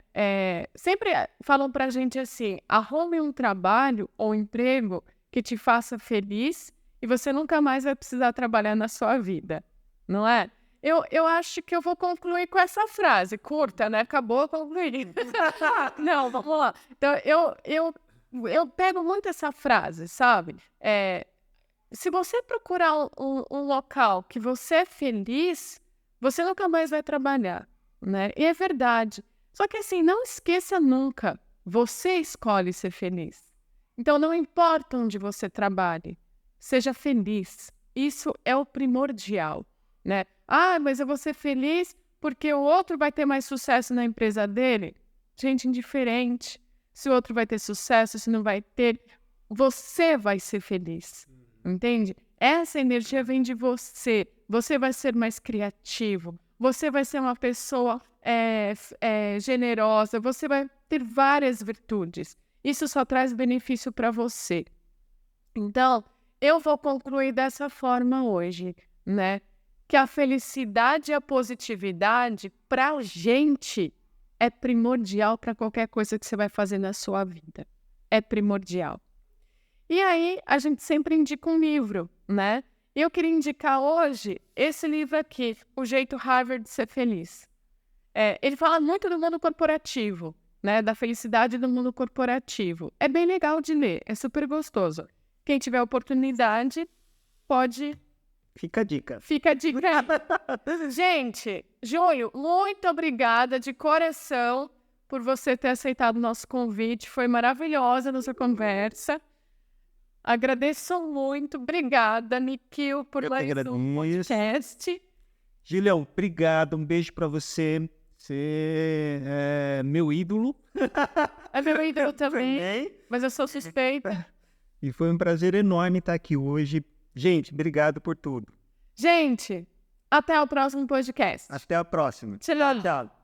Sempre falam pra gente assim, arrume um trabalho ou emprego que te faça feliz e você nunca mais vai precisar trabalhar na sua vida, não é? Eu acho que eu vou concluir com essa frase, curta, né? Acabou, concluí. Não, vamos lá. Então, eu pego muito essa frase, sabe? Se você procurar um local que você é feliz, você nunca mais vai trabalhar, né? E é verdade. Só que assim, não esqueça nunca, você escolhe ser feliz. Então, não importa onde você trabalhe, seja feliz. Isso é o primordial, né? Ah, mas eu vou ser feliz porque o outro vai ter mais sucesso na empresa dele? Gente, indiferente. Se o outro vai ter sucesso, se não vai ter, você vai ser feliz, entende? Essa energia vem de você. Você vai ser mais criativo. Você vai ser uma pessoa generosa. Você vai ter várias virtudes. Isso só traz benefício para você. Então, eu vou concluir dessa forma hoje, né? Que a felicidade e a positividade, para a gente, é primordial para qualquer coisa que você vai fazer na sua vida. É primordial. E aí, a gente sempre indica um livro, né? Eu queria indicar hoje esse livro aqui, O Jeito Harvard de Ser Feliz. Ele fala muito do mundo corporativo, né? Da felicidade do mundo corporativo. É bem legal de ler, é super gostoso. Quem tiver oportunidade, pode... Fica a dica. Fica a dica. Gente, Júlio, muito obrigada de coração por você ter aceitado o nosso convite. Foi maravilhosa a nossa conversa. Agradeço muito. Obrigada, Nikhil, por mais um podcast. Julião, obrigado. Um beijo para você. Você é meu ídolo. É meu ídolo também, mas eu sou suspeita. E foi um prazer enorme estar aqui hoje. Gente, obrigado por tudo. Gente, até o próximo podcast. Até a próxima. Tchau.